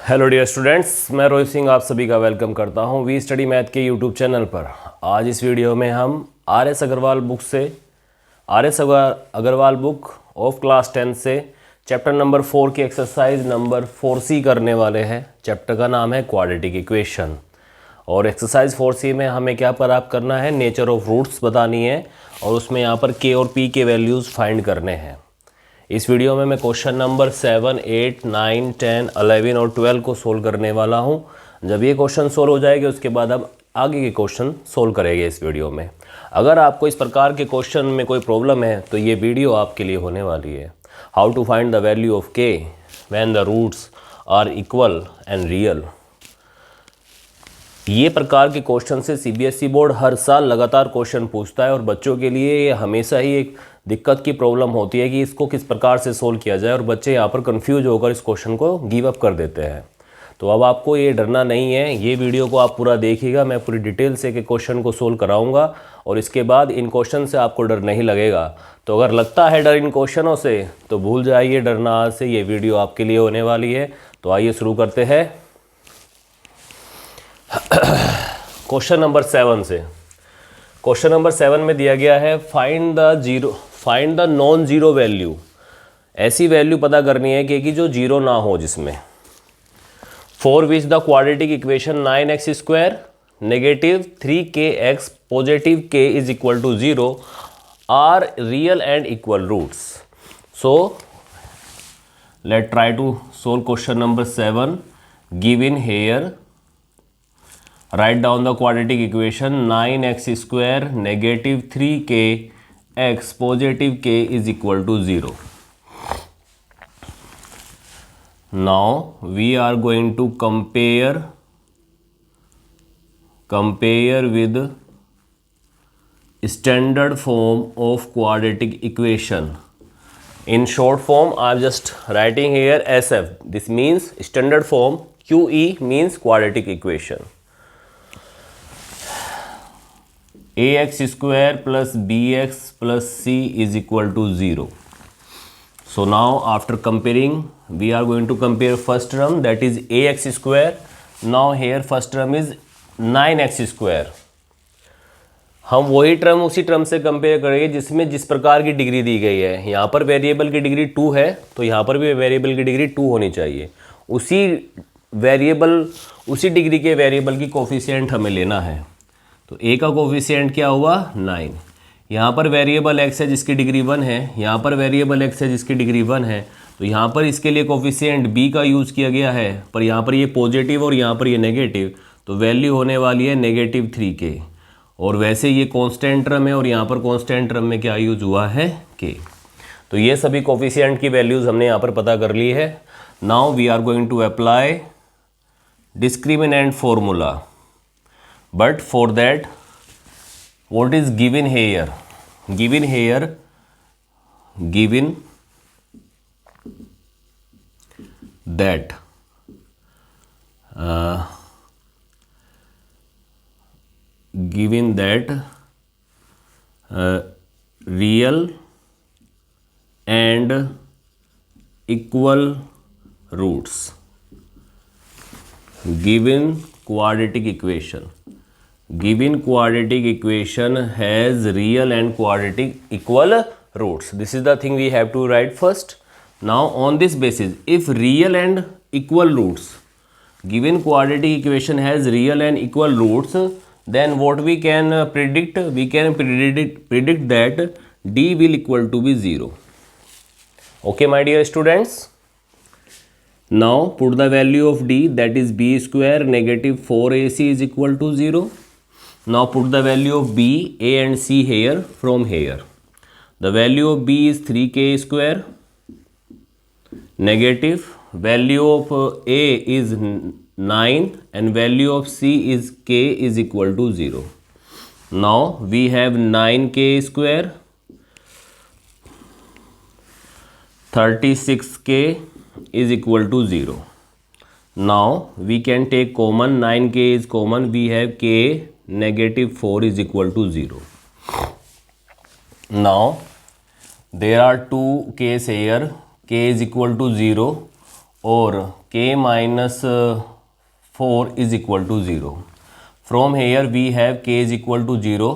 Hello dear students, मैं रोहित सिंह आप सभी का वेलकम करता हूं वी स्टडी मैथ के यूट्यूब चैनल पर। आज इस वीडियो में हम आर.एस. अग्रवाल बुक से अग्रवाल बुक ऑफ क्लास 10 से चैप्टर नंबर 4 की एक्सरसाइज नंबर 4C करने वाले हैं। चैप्टर का नाम है क्वाड्रेटिक इक्वेशन और एक्सरसाइज 4C में हमें क्या प्राप्त करना है, नेचर ऑफ रूट्स बतानी है और उसमें यहाँ पर के और पी के वैल्यूज़ फाइंड करने हैं। इस वीडियो में मैं क्वेश्चन नंबर 7, 8, 9, 10, 11 और 12 को सोल्व करने वाला हूं। जब ये क्वेश्चन सोल्व हो जाएंगे उसके बाद हम आगे के क्वेश्चन सोल्व करेंगे इस वीडियो में। अगर आपको इस प्रकार के क्वेश्चन में कोई प्रॉब्लम है तो ये वीडियो आपके लिए होने वाली है। How to find the value of K when the roots are equal and real. ये प्रकार के क्वेश्चन से सीबीएसई बोर्ड हर साल लगातार क्वेश्चन पूछता है और बच्चों के लिए ये हमेशा ही एक दिक्कत की प्रॉब्लम होती है कि इसको किस प्रकार से सोल्व किया जाए और बच्चे यहाँ पर कंफ्यूज होकर इस क्वेश्चन को गिव अप कर देते हैं। तो अब आपको ये डरना नहीं है, ये वीडियो को आप पूरा देखिएगा। मैं पूरी डिटेल से एक क्वेश्चन को सोल्व कराऊंगा और इसके बाद इन क्वेश्चन से आपको डर नहीं लगेगा। तो अगर लगता है डर इन क्वेश्चनों से तो भूल जाइए डरना आज से, ये वीडियो आपके लिए होने वाली है। तो आइए शुरू करते हैं क्वेश्चन नंबर 7 से। क्वेश्चन नंबर 7 में दिया गया है find the non zero value. ऐसी वैल्यू पता करनी है कि जो जीरो ना हो, जिसमें for which the quadratic equation 9x² negative 3kx positive k is equal to 0 are real and equal roots. So let try to solve question number 7 given here. Write down the quadratic equation 9x² negative 3kx positive k is equal to 0. Now we are going to compare with standard form of quadratic equation. In short form I am just writing here SF. This means standard form. QE means quadratic equation. ax² plus bx plus c is equal to 0. So now after comparing we are going to compare first term, that is ax². Now here first term is 9x². हम वही term उसी term से compare करेंगे जिसमें जिस प्रकार की degree दी गई है। यहाँ पर वेरिएबल की डिग्री 2 है तो यहाँ पर भी वेरिएबल की डिग्री 2 होनी चाहिए। उसी डिग्री के वेरिएबल की कोफिशिएंट हमें लेना है। तो a का कोफिशिएंट क्या हुआ 9। यहाँ पर वेरिएबल x है जिसकी डिग्री 1 है, यहाँ पर वेरिएबल x है जिसकी डिग्री 1 है। तो यहाँ पर इसके लिए कोफिशिएंट b का यूज़ किया गया है, पर यहाँ पर ये पॉजिटिव और यहाँ पर ये नेगेटिव, तो वैल्यू होने वाली है नेगेटिव 3k। और वैसे ये कांस्टेंट टर्म है और यहाँ पर कांस्टेंट टर्म में क्या यूज़ हुआ है k। तो ये सभी कोफिशिएंट की वैल्यूज़ हमने यहाँ पर पता कर ली है। Now we are going to apply discriminant formula. But for that, what is given here? Given that real and equal roots. Given quadratic equation has real and quadratic equal roots. This is the thing we have to write first. Now on this basis, if real and equal roots, given quadratic equation has real and equal roots, then what we can predict? We can predict that d will equal to be 0. Okay my dear students. Now put the value of d, that is b² negative 4ac is equal to 0. Now put the value of b, a and c here from here. The value of b is 3k², negative value of a is 9 and value of c is k is equal to 0. Now we have 9k², 36k is equal to 0. Now we can take common, 9k is common, we have k negative 4 is equal to 0. Now there are two k's here, k is equal to 0 or k minus 4 is equal to 0. From here we have k is equal to 0.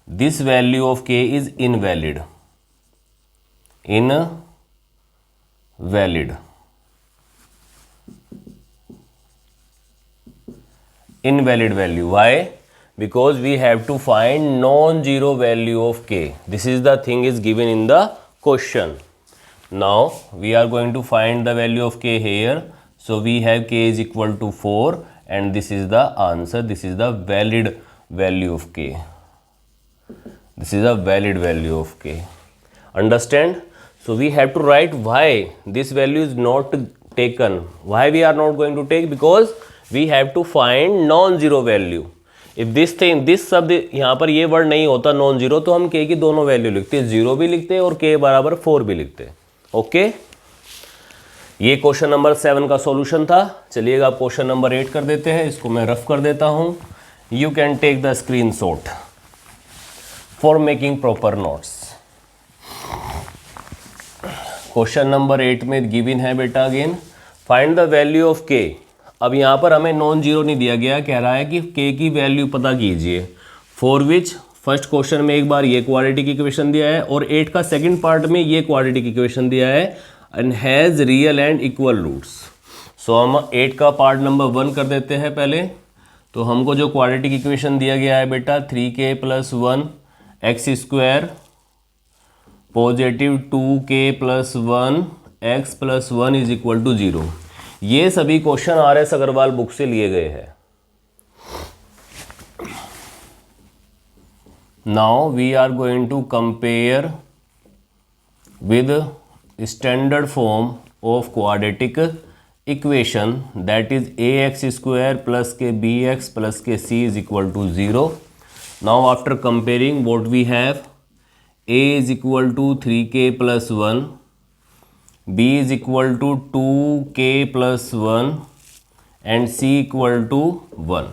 This value of k is invalid. Invalid value. Why? Because we have to find non-zero value of k. This is the thing is given in the question. Now we are going to find the value of k here. So we have k is equal to 4 and this is the answer. This is the valid value of k. This is a valid value of k. Understand? So we have to write why this value is not taken. Why we are not going to take? Because we have to find non-zero value. If this thing, this शब्द यहाँ पर ये word नहीं होता non zero तो हम k की दोनों वैल्यू लिखते, 0 भी लिखते और k बराबर 4 भी लिखते. ओके, ये क्वेश्चन नंबर 7 का सॉल्यूशन था. चलिएगा आप क्वेश्चन नंबर 8 कर देते हैं. इसको मैं रफ कर देता हूँ. You can take the screenshot for making proper notes. Question number 8 में गिवन है बेटा again find the value of k. अब यहाँ पर हमें नॉन जीरो नहीं दिया गया, कह रहा है कि k की वैल्यू पता कीजिए. फॉर विच फर्स्ट क्वेश्चन में एक बार ये क्वाड्रेटिक इक्वेशन दिया है और 8 का सेकंड पार्ट में ये क्वाड्रेटिक इक्वेशन दिया है and has real and equal roots. So हम 8 का पार्ट नंबर 1 कर देते हैं पहले. तो हमको जो क्वाड्रेटिक इक्वेशन दिया गया है बेटा 3k + 1 x square positive 2k + 1 x + 1 is equal to 0. ये सभी क्वेश्चन RS अग्रवाल बुक से लिए गए हैं. Now we are going to compare with standard form of quadratic equation that is ax square + k bx + k c is equal to 0. Now after comparing what we have, a is equal to 3k + 1, b is equal to 2k + 1 and c equal to 1.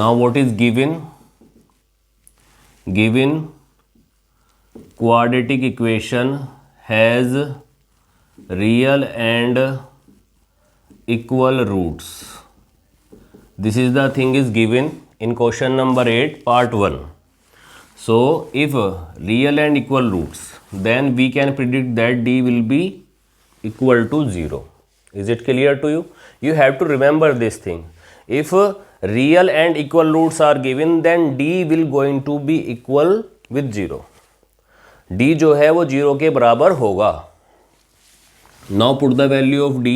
Now what is given? Given quadratic equation has real and equal roots. This is the thing is given in question number 8 part 1. So if real and equal roots, then we can predict that d will be equal to 0. Is it clear to you? You have to remember this thing. If real and equal roots are given, then d will going to be equal with 0. d जो है वो 0 के बराबर होगा. Now put the value of d.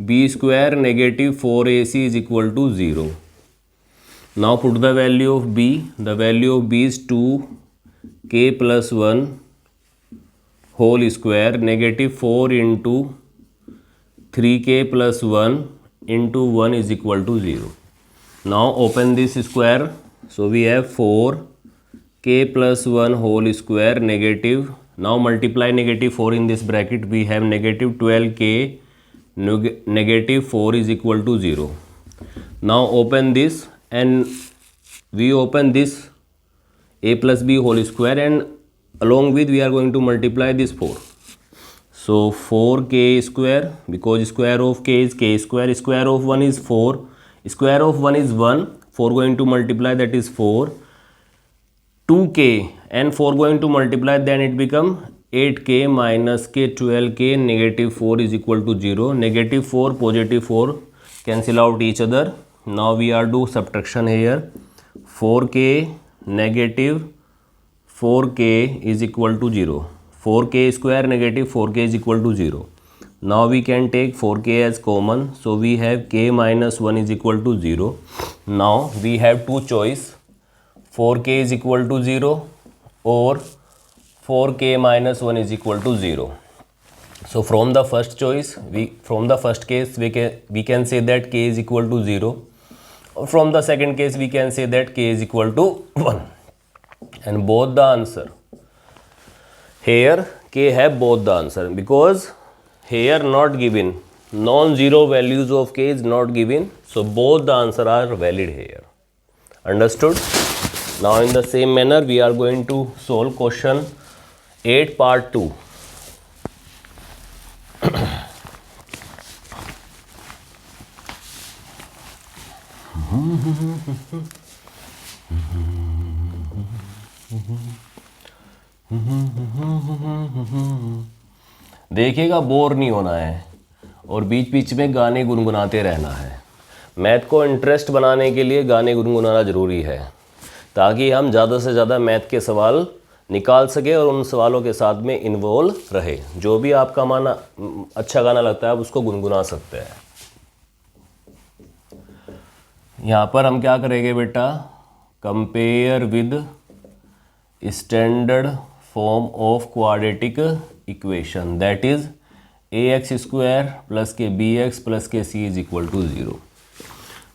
b square negative 4ac is equal to 0. Now put the value of b. The value of b is 2k + 1 whole square negative 4 into 3k + 1 into 1 is equal to 0. Now open this square. So we have 4k + 1 whole square negative. Now multiply negative 4 in this bracket. We have negative 12k negative 4 is equal to 0. Now open this and we open this a plus b whole square and along with we are going to multiply this 4. So 4k square, because square of k is k square, square of 1 is 4, square of 1 is 1, 4 going to multiply that is 4, 2k and 4 going to multiply then it become 8k minus k 12k negative 4 is equal to 0. Negative 4 positive 4 cancel out each other. Now we are do subtraction here. 4k negative 4k is equal to 0. 4k square negative 4k is equal to 0. Now we can take 4k as common. So we have k minus 1 is equal to 0. Now we have two choice. 4k is equal to 0 or 4k minus 1 is equal to 0. So from the first choice, from the first case we can say that k is equal to 0. Or from the second case we can say that k is equal to 1. And both the answer. Here k have both the answer because here not given. Non-zero values of k is not given. So both the answer are valid here. Understood? Now in the same manner we are going to solve question 8 part 2. देखिएगा, bore नहीं होना है और बीच बीच में गाने गुनगुनाते रहना है। मैथ को इंटरेस्ट बनाने के लिए गाने गुनगुनाना ज़रूरी है, ताकि हम ज़्यादा से ज़्यादा मैथ के सवाल निकाल सके और उन सवालों के साथ में इन्वॉल्व रहे। जो भी आपका माना अच्छा गाना लगता है आप उसको गुनगुना सकते हैं। यहाँ पर हम क्या करेंगे बेटा, compare with standard form of quadratic equation, that is ax² plus k bx plus k c is equal to 0।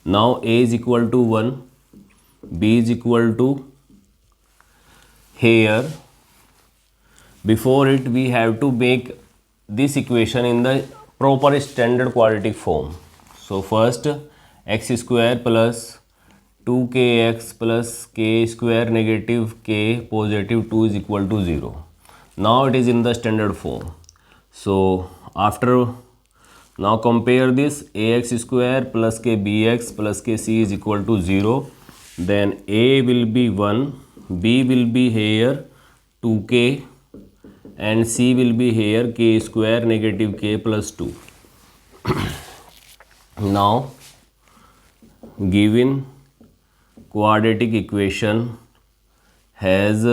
Now a is equal to 1, b is equal to, here before it we have to make this equation in the proper standard quadratic form. So first x² plus 2kx plus k square negative k positive 2 is equal to 0. Now it is in the standard form. So after, now compare this, ax² plus k bx plus k c is equal to 0. Then a will be 1, b will be here 2k and c will be here k square negative k plus 2. Now given quadratic equation has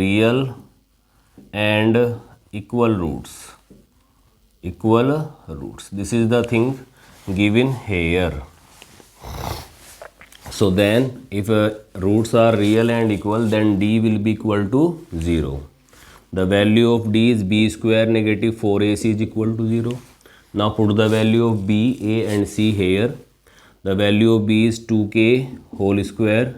real and equal roots. This is the thing given here. So then if roots are real and equal, then d will be equal to 0. The value of d is b² negative 4ac is equal to 0. Now put the value of b, a and c here. The value of b is 2k whole square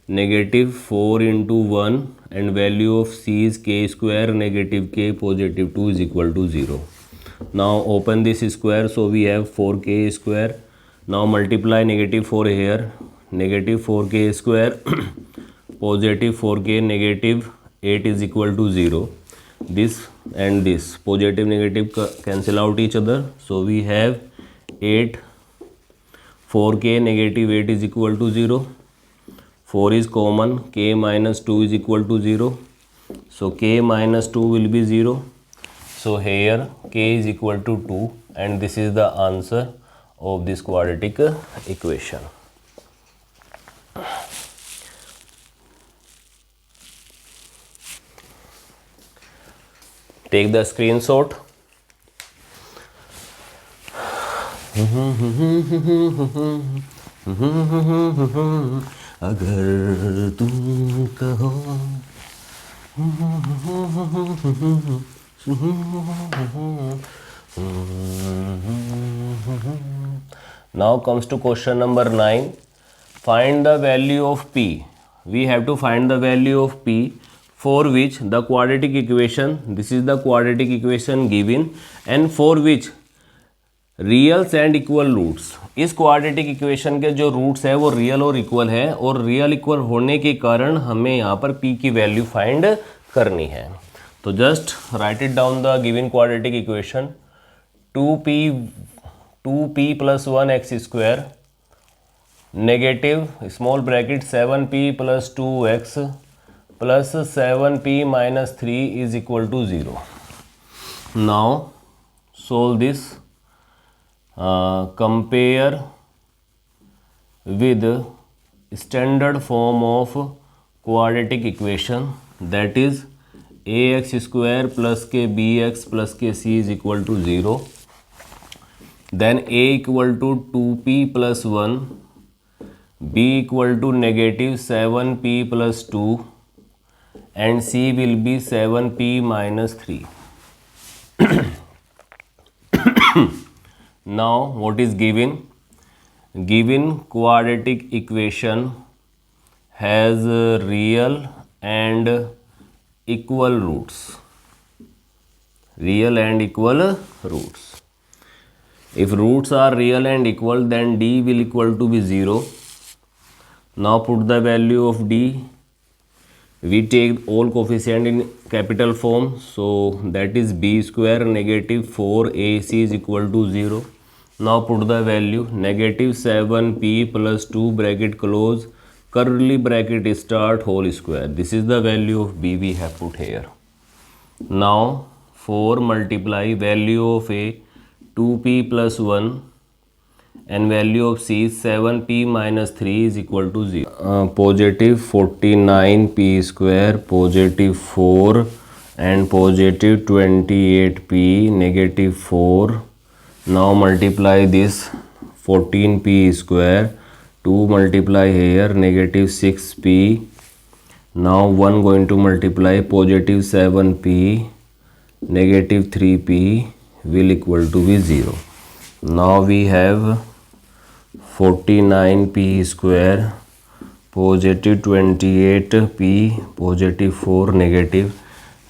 negative 4 into 1 and value of c is k square negative k positive 2 is equal to 0. Now open this square, so we have 4k square. Now multiply negative 4 here, negative 4k square positive 4k negative 8 is equal to 0. This and this positive negative cancel out each other, so we have 8, 4k negative 8 is equal to 0. 4 is common, k minus 2 is equal to 0. So k minus 2 will be 0. So here k is equal to 2 and this is the answer of this quadratic equation. Take the screenshot. अगर तुम कहो Now comes to question number 9. Find the value of p. We have to find the value of p for which the quadratic equation, this is the quadratic equation given, and for which reals and equal roots, इस quadratic equation के जो roots है वो real और equal है, और real equal होने के कारण हमें यहाँ पर p की वैल्यू फाइंड करनी है। तो just write it down the given quadratic equation, 2p plus 1x² negative small bracket 7p plus 2x plus 7p minus 3 is equal to 0. Now solve this. Compare with standard form of quadratic equation, that is ax² plus k bx plus k c is equal to 0. Then a equal to 2p plus 1, b equal to negative 7p plus 2 and c will be 7p minus 3. Now what is given? Given quadratic equation has real and equal roots. Real and equal roots. If roots are real and equal, then d will equal to be 0. Now put the value of d. We take all coefficient in capital form, so that is b² negative 4ac is equal to 0. Now put the value negative 7p plus 2 bracket close curly bracket start whole square. This is the value of b we have put here. Now 4 multiply value of a 2p plus 1 and value of c 7p minus 3 is equal to 0. Positive 49p square, positive 4 and positive 28p, negative 4. Now multiply this 14p square, 2 multiply here, negative 6p. Now 1 going to multiply positive 7p, negative 3p will equal to be 0. Now we have 49p square, positive 28p, positive 4, negative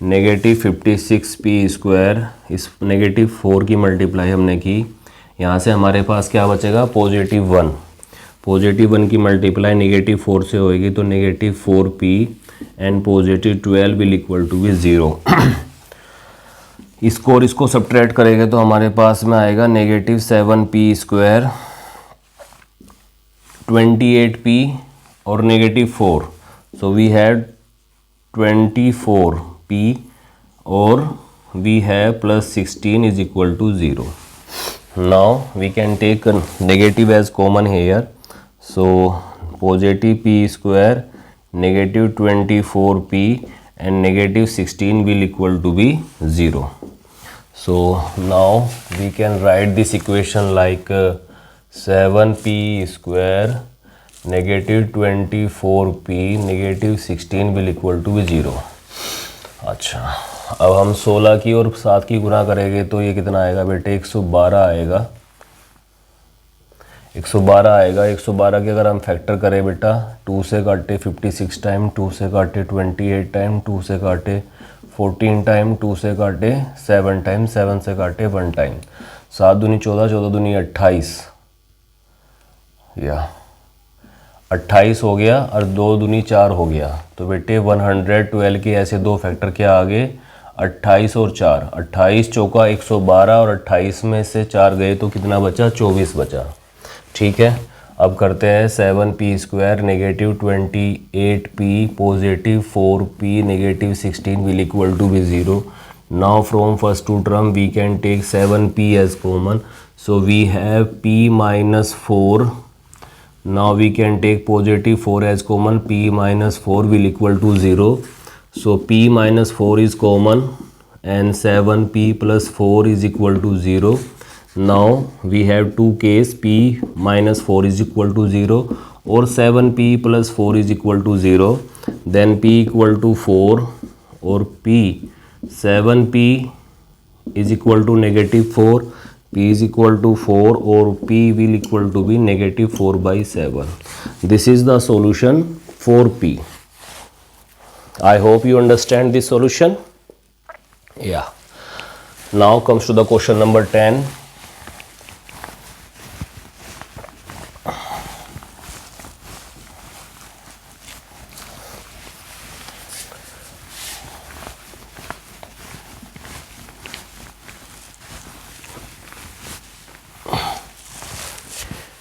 56p square. इस negative 4 की multiply हमने की, यहाँ से हमारे पास क्या बचेगा positive 1. Positive 1 की मल्टीप्लाई नेगेटिव 4 से होएगी तो negative 4p and positive 12 will equal to be 0. इसको और इसको सब्ट्रैक्ट करेंगे तो हमारे पास में आएगा नेगेटिव 7p स्क्वायर, 28p और negative 4. So we have 24p और we have plus 16 is equal to 0. Now we can take a negative as common here. So positive p square, negative 24p and negative 16 will equal to be 0. So now we can write this equation like 7p square, negative 24p, negative 16 will equal to be 0. अच्छा, अब हम 16 की और 7 की गुना करेंगे तो ये कितना आएगा बेटे 112 आएगा. 112 आएगा. 112 के अगर हम फैक्टर करें बेटा 2 से काटे 56 टाइम, 2 से काटे 28 टाइम, 2 से काटे 14 टाइम, 2 से काटे 7 टाइम, 7 से काटे 1 टाइम. 7 दूनी 14, 14 दूनी 28 या 28 हो गया और 2 दूनी 4 हो गया. तो बेटे 112 के ऐसे दो फैक्टर क्या आ गए 28 और 4. 28 चौका 112 और 28 में से 4 गए तो कितना बचा 24 बचा. ठीक है, अब करते हैं 7p square, negative 28p, positive 4p, negative 16 will equal to be 0. Now from first two term we can take 7p as common. So we have p minus 4. Now we can take positive 4 as common, p minus 4 will equal to 0. So p minus 4 is common and 7p plus 4 is equal to 0. Now we have two case, p minus 4 is equal to 0 or 7p plus 4 is equal to 0. Then p equal to 4 or p 7p is equal to negative 4. p is equal to 4 or p will equal to be negative 4 by 7. This is the solution for p. I hope you understand this solution. Yeah. Now comes to the question number 10.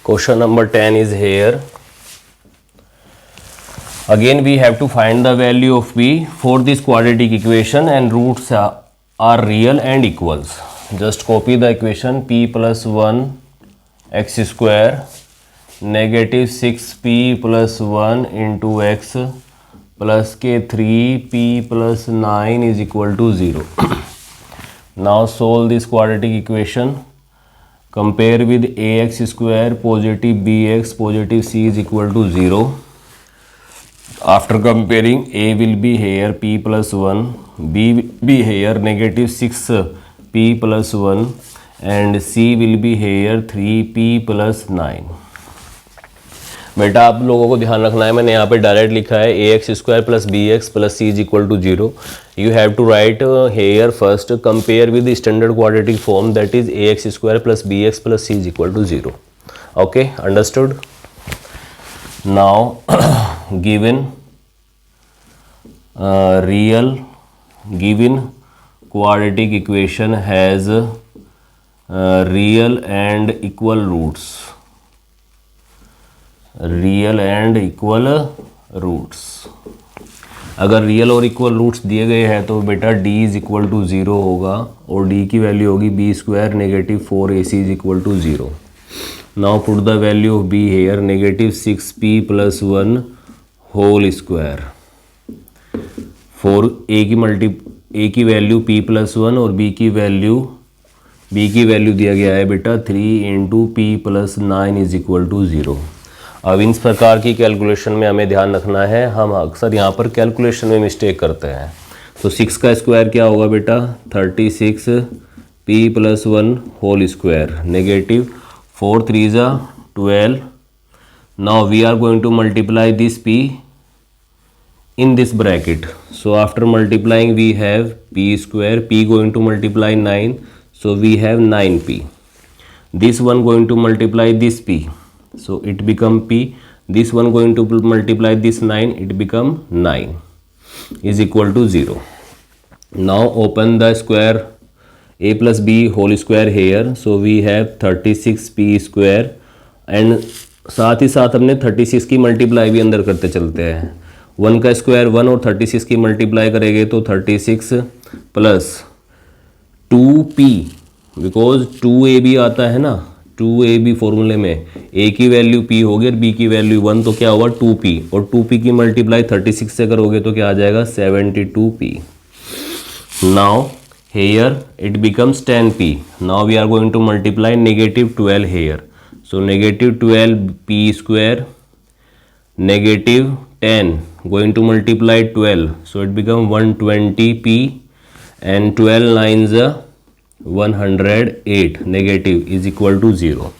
Question number 10 is here. Again we have to find the value of p for this quadratic equation and roots are real and equals. Just copy the equation p plus 1 x square negative 6p plus 1 into x plus k 3p plus 9 is equal to 0. Now solve this quadratic equation. Compare with ax square, positive bx, positive c is equal to 0. After comparing, a will be here p plus 1, b will be here negative 6p plus 1 and c will be here 3p plus 9. बेटा आप लोगों को ध्यान रखना है, मैंने यहाँ पे डायरेक्ट लिखा है a x square plus b x plus c is equal to 0. You have to write here first compare with standard quadratic form that is a x square plus b x plus c is equal to 0. Okay, understood. Now given real given quadratic equation has real and equal roots, real and equal roots. अगर real और equal roots दिए गए हैं तो बेटा d is equal to 0 होगा और d की वैल्यू होगी b square negative 4ac is equal to 0। Now put the value of b here negative 6p plus 1 whole square. For a की वैल्यू p प्लस 1 और b की value दिया गया है बेटा 3 into p plus 9 is equal to 0। अब इन प्रकार की कैलकुलेशन में हमें ध्यान रखना है, हम अक्सर यहाँ पर कैलकुलेशन में मिस्टेक करते हैं। तो 6 का स्क्वायर क्या होगा बेटा 36 p plus 1 whole square negative 4 3 ज़ा 12। Now we are going to multiply this p in this bracket, so after multiplying we have p square, p going to multiply 9, so we have 9p. This one going to multiply this p, so it become p. This one going to multiply this 9, it become 9 is equal to 0. Now open the square a plus b whole square here, so we have 36p square and साथ ही साथ हमने 36 की multiply भी अंदर करते चलते हैं। 1 का स्क्वायर 1 और 36 की मल्टीप्लाई करेंगे तो 36 प्लस 2p, बिकॉज 2ab आता है ना, 2ab फॉर्मूले में a की वैल्यू p होगी और b की वैल्यू 1, तो क्या होगा 2p और 2p की मल्टीप्लाई 36 से करोगे तो क्या आ जाएगा 72p। Now here it becomes 10p। Now we are going to multiply negative 12 here, so negative 12p square negative 10 going to multiply 12, so it become 120p and 12 9s 108 negative is equal to 0.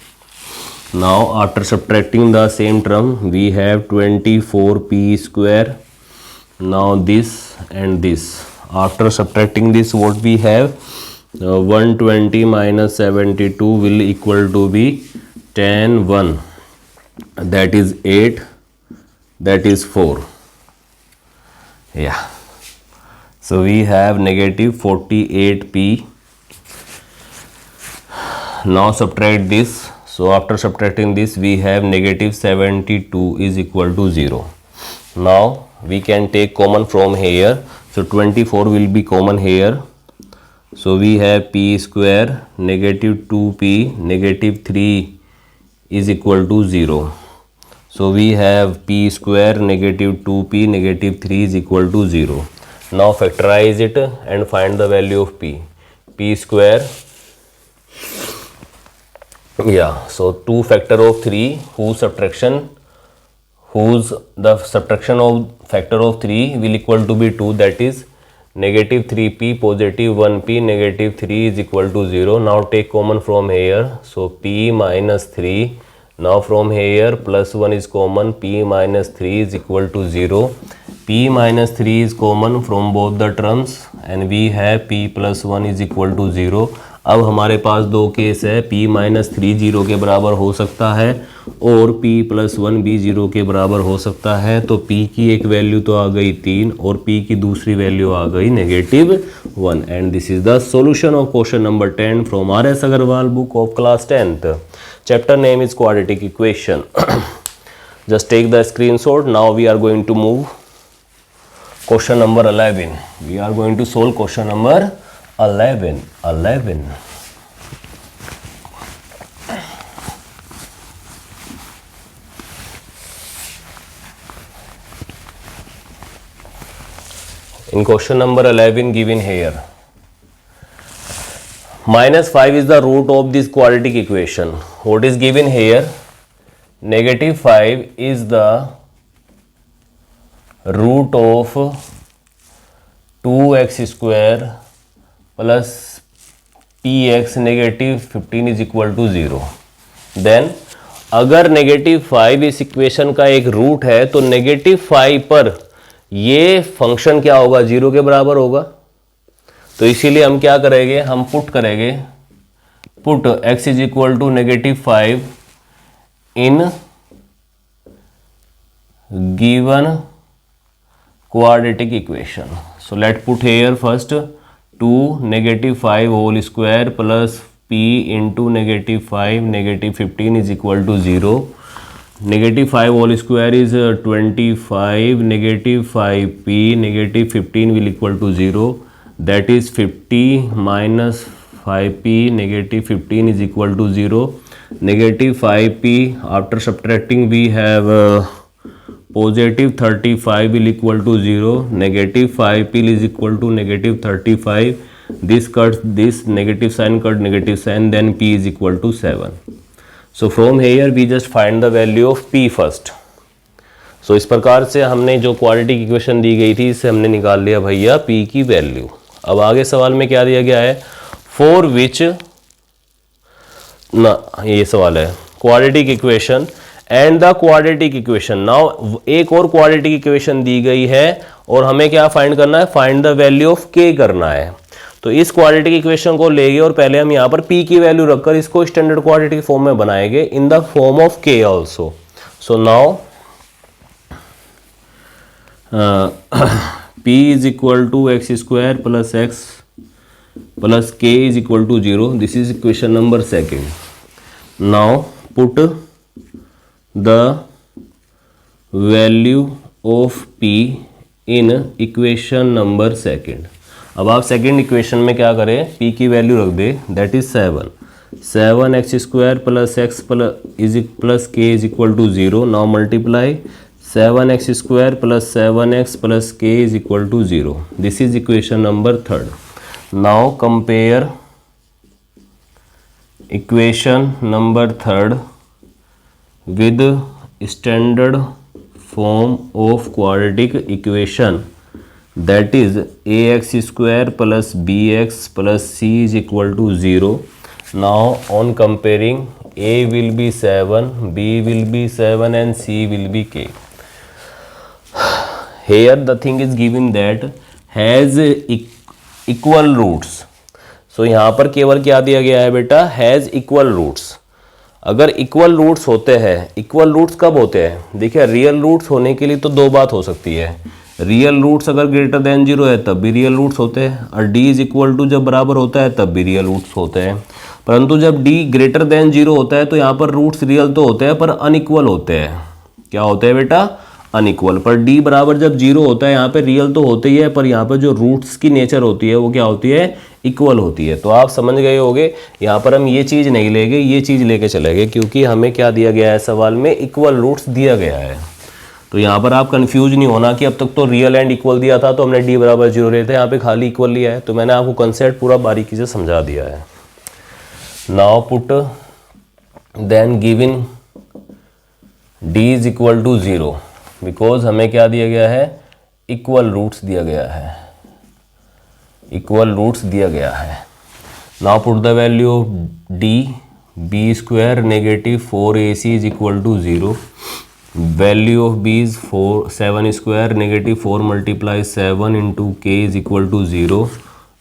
Now after subtracting the same term we have 24p square. Now this and this, after subtracting this what we have 120 minus 72 will equal to be 10 1, that is 8, that is 4. Yeah, so we have negative 48p. Now subtract this, so after subtracting this we have negative 72 is equal to 0. Now we can take common from here, so 24 will be common here, so we have p square negative 2p negative 3 is equal to 0. So we have p square negative 2p negative 3 is equal to 0. Now factorize it and find the value of p. P square, yeah, so 2 factor of 3 whose the subtraction of factor of 3 will equal to be 2, that is negative 3p positive 1p negative 3 is equal to 0. Now take common from here, so p minus 3. Now from here plus 1 is common, p minus 3 is equal to 0. p minus 3 is common from both the terms and we have p plus 1 is equal to 0. अब हमारे पास दो case है, p minus 3 0 के बराबर हो सकता है और p प्लस 1 भी 0 के बराबर हो सकता है। तो p की एक वैल्यू तो आ गई 3 और p की दूसरी वैल्यू आ गई negative 1। And this is the solution of question number 10 from R.S. Agarwal book of class 10th। Chapter name is quadratic equation. Just take the screenshot. Now we are going to move question number 11. We are going to solve question number 11. In question number 11 given here, minus 5 is the root of this quadratic equation. What is given here? Negative 5 is the root of 2x square plus px negative 15 is equal to 0. Then अगर negative 5 इस equation का एक root है तो negative 5 पर ये function क्या होगा, 0 के बराबर होगा। तो इसीलिए हम क्या करेंगे, हम पुट करेंगे, put x is equal to negative 5 in given quadratic equation. So let put here first 2 negative 5 whole square plus p into -5 -15 is equal to 0. -5 whole square is 25, -5p -15 will equal to 0. That is 50 minus 5p -15 is equal to 0. -5p, after subtracting we have positive 35 will equal to 0. -5p is equal to -35. This cuts this, negative sign cut negative sign, then p is equal to 7. So from here we just find the value of p first. So इस प्रकार से हमने जो quadratic equation दी गई थी इससे हमने निकाल लिया भैया p की वैल्यू. अब आगे सवाल में क्या दिया गया है, फॉर विच ना, ये सवाल है quadratic equation and the quadratic equation. Now एक और क्वाड्रेटिक इक्वेशन दी गई है और हमें क्या फाइंड करना है, find the value of k करना है. तो इस क्वाड्रेटिक इक्वेशन को लेंगे और पहले हम यहाँ पर p की वैल्यू रखकर इसको स्टैंडर्ड क्वाड्रेटिक फॉर्म में बनाएंगे in the form of k also. So now p is equal to x square plus x plus k is equal to 0. This is equation number 2. Now put the value of p in equation number 2. अब आप second equation में क्या करें, p की value रख दे, that is 7x square plus x plus k is equal to 0. Now multiply 7x square plus 7x plus k is equal to 0. This is equation number 3. Now compare equation number 3 with standard form of quadratic equation, that is ax square plus bx plus c is equal to 0. Now on comparing, a will be 7, b will be 7 and c will be k. Here the thing is given that has equal roots. So यहाँ पर केवल क्या दिया गया है बेटा, has equal roots. अगर equal roots होते हैं, इक्वल रूट्स कब होते हैं, देखिए रियल रूट्स होने के लिए तो दो बात हो सकती है. रियल रूट्स अगर ग्रेटर देन 0 है तब भी रियल रूट्स होते हैं, और d इज इक्वल टू जब बराबर होता है तब भी रियल रूट्स होते हैं. परंतु जब d ग्रेटर देन 0 होता है तो यहाँ पर रूट्स रियल तो होते हैं पर अनइक्वल होते हैं. क्या होते हैं बेटा, अनइक्वल. पर d बराबर जब 0 होता है यहाँ पे रियल तो होते ही है, पर यहाँ पर जो रूट्स की नेचर होती है वो क्या होती है, इक्वल होती है. तो आप समझ गए होंगे, यहाँ पर हम ये चीज़ नहीं लेंगे, ये चीज़ लेके चलेंगे, क्योंकि हमें क्या दिया गया है सवाल में, इक्वल रूट्स दिया गया है. तो यहाँ पर आप कंफ्यूज नहीं होना कि अब तक तो रियल एंड इक्वल दिया था तो हमने d बराबर 0 लेते, यहाँ पे खाली इक्वल लिया है. तो मैंने आपको कंसेप्ट पूरा बारीकी से समझा दिया है. Now put then given d is equal to 0, because हमें क्या दिया गया है, इक्वल रूट्स दिया गया है, इक्वल रूट्स दिया गया है. Now put the value of d, b square negative 4ac is equal to 0. Value of b is 7 square negative 4 multiply 7 into k is equal to 0.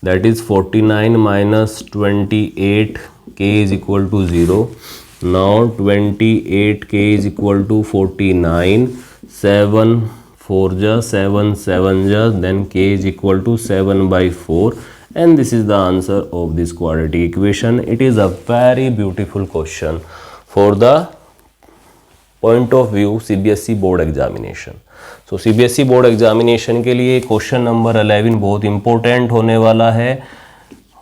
That is 49 minus 28 k is equal to 0. Now 28 k is equal to 49. 7 4 जा 7 7 जा, then k is equal to 7/4, and this is the answer of this quadratic equation. It is a very beautiful question for the point of view CBSE board examination. So CBSE board examination के लिए question number 11 बहुत important होने वाला है.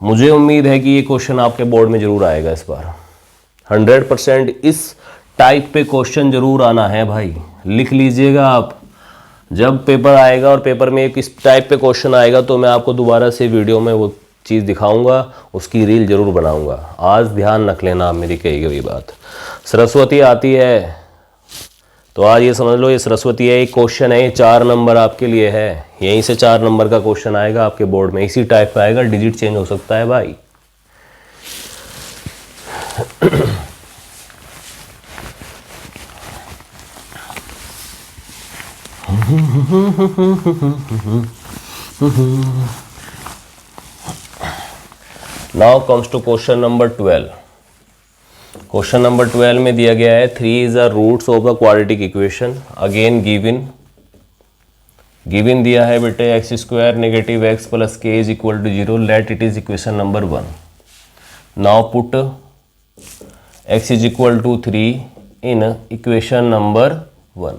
मुझे उम्मीद है कि ये क्वेश्चन आपके बोर्ड में जरूर आएगा इस बार. 100% इस टाइप पे क्वेश्चन जरूर आना है भाई, लिख लीजिएगा आप. जब पेपर आएगा और पेपर में किस टाइप पे क्वेश्चन आएगा तो मैं आपको दोबारा से वीडियो में वो चीज़ दिखाऊंगा, उसकी रील जरूर बनाऊंगा. आज ध्यान रख लेना आप मेरी कही गई बात. सरस्वती आती है तो आज ये समझ लो, ये सरस्वती है, एक क्वेश्चन है, 4 नंबर आपके लिए है. यहीं से 4 नंबर का क्वेश्चन आएगा आपके बोर्ड में, इसी टाइप का आएगा, डिजिट चेंज हो सकता है भाई. Now comes to question number 12. Question number 12 में दिया गया है 3 is the roots of a quadratic equation. Again given दिया है बेटे x square negative x plus k is equal to 0. Let it is equation number 1. Now put x is equal to 3 in equation number 1।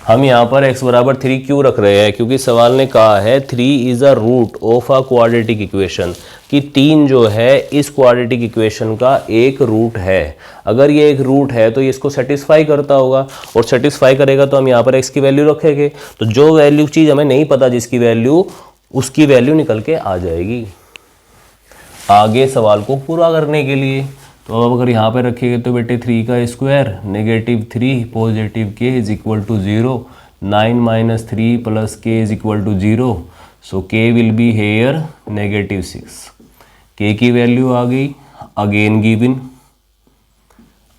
हम यहाँ पर x बराबर 3 क्यों रख रहे हैं? क्योंकि सवाल ने कहा है 3 is a root of a quadratic equation, कि 3 जो है इस क्वाड्रेटिक इक्वेशन का एक रूट है। अगर ये एक रूट है तो ये इसको सेटिस्फाई करता होगा, और सेटिस्फाई करेगा तो हम यहाँ पर x की वैल्यू रखेंगे। तो जो वैल्यू चीज़ हमें नहीं पता जिसकी वैल्यू, उसकी वैल्यू निकल के आ जाएगी आगे सवाल को पूरा करने के लिए। तो अब अगर यहाँ पे रखेंगे तो बेटे 3 का square -3 positive k is equal to 0, 9 minus 3 plus k is equal to 0, so k will be here -6। k की वैल्यू आ गई।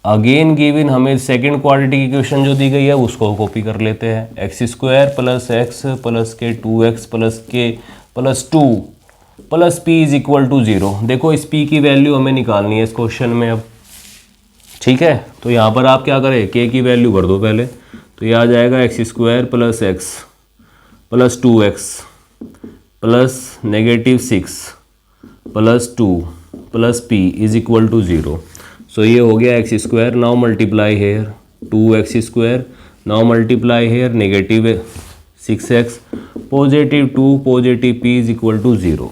अगेन गिवन हमें सेकंड क्वाड्रेटिक इक्वेशन जो दी गई है उसको कॉपी कर लेते हैं। x² plus x plus k 2x plus k plus 2 plus p is equal to 0। देखो इस p की वैल्यू हमें निकालनी है इस क्वेश्चन में अब, ठीक है। तो यहाँ पर आप क्या करें, k की वैल्यू भर दो पहले, तो ये आ जाएगा x² plus x plus 2x plus -6 plus 2 plus p is equal to 0। So ये हो गया x²। Now multiply here 2x², now multiply here -6x positive 2 positive p is equal to 0।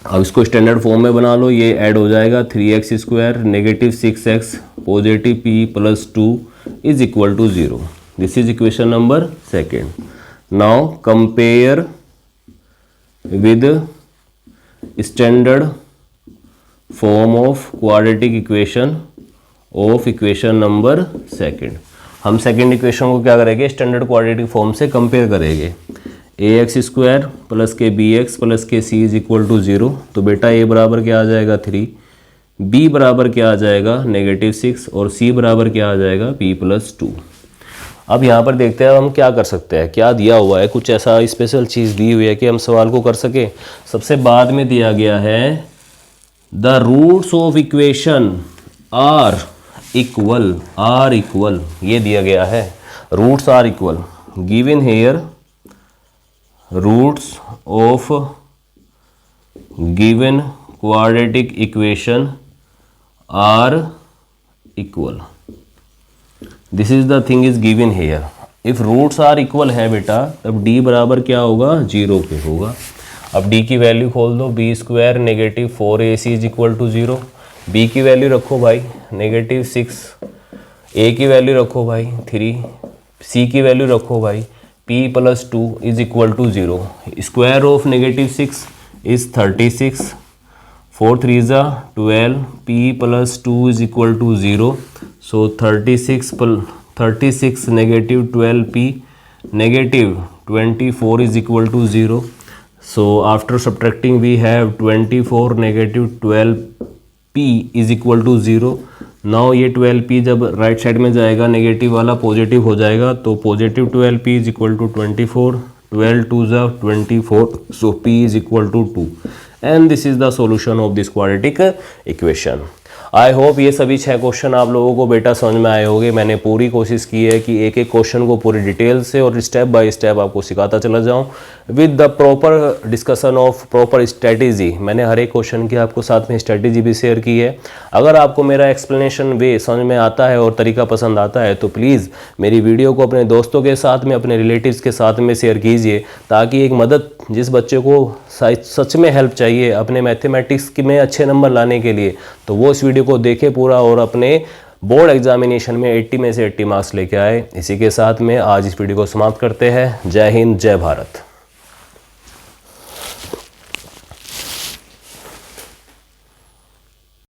अब इसको स्टैंडर्ड फॉर्म में बना लो, ये ऐड हो जाएगा 3x² -6x positive p plus 2 is equal to 0। This is equation number 2। Now compare with standard form of quadratic equation of equation number 2। हम second equation को क्या करेंगे, स्टैंडर्ड क्वाड्रेटिक फॉर्म से कंपेयर करेंगे। ax² plus k bx plus k c is equal to 0। तो बेटा a बराबर क्या आ जाएगा 3, b बराबर क्या आ जाएगा -6 और c बराबर क्या आ जाएगा p प्लस 2। अब यहाँ पर देखते हैं हम क्या कर सकते हैं, क्या दिया हुआ है, कुछ ऐसा स्पेशल चीज़ दी हुई है कि हम सवाल को कर सके। सबसे बाद में दिया गया है the roots of equation are equal, ये दिया गया है, roots are equal. Given here roots of given quadratic equation are equal. This is the thing is given here. If roots are equal है बेटा तब d बराबर क्या होगा 0 पे होगा। अब d की वैल्यू खोल दो, b² -4ac is equal to 0। b की वैल्यू रखो भाई -6, a की वैल्यू रखो भाई 3, c की वैल्यू रखो भाई p plus 2 is equal to 0। Square of -6 is 36, 4 3 ज़ा 12, p plus 2 is equal to 0। So 36 -12p -24 is equal to 0. So after subtracting we have 24 -12p is equal to 0. Now ये 12p जब right side में जाएगा negative वाला positive हो जाएगा, तो positive 12p is equal to 24, 12 2 ज़ा 24, so p is equal to 2 and this is the solution of this quadratic equation. I hope ये सभी 6 क्वेश्चन आप लोगों को बेटा समझ में आए होंगे। मैंने पूरी कोशिश की है कि एक एक क्वेश्चन को पूरी डिटेल से और स्टेप बाय स्टेप आपको सिखाता चला जाऊं with the proper discussion of proper strategy. मैंने हर एक क्वेश्चन की आपको साथ में स्ट्रेटेजी भी शेयर की है। अगर आपको मेरा एक्सप्लेनेशन वे समझ में आता है और तरीका पसंद आता है तो प्लीज़ मेरी वीडियो को अपने दोस्तों के साथ में, अपने रिलेटिव्स के साथ में शेयर कीजिए, ताकि एक मदद जिस बच्चे को सच में हेल्प चाहिए अपने मैथमेटिक्स में अच्छे नंबर लाने के लिए, तो वो इस वीडियो को देखे पूरा और अपने बोर्ड एग्जामिनेशन में 80 में से 80 मार्क्स लेके आए। इसी के साथ में आज इस वीडियो को समाप्त करते हैं। जय हिंद, जय भारत।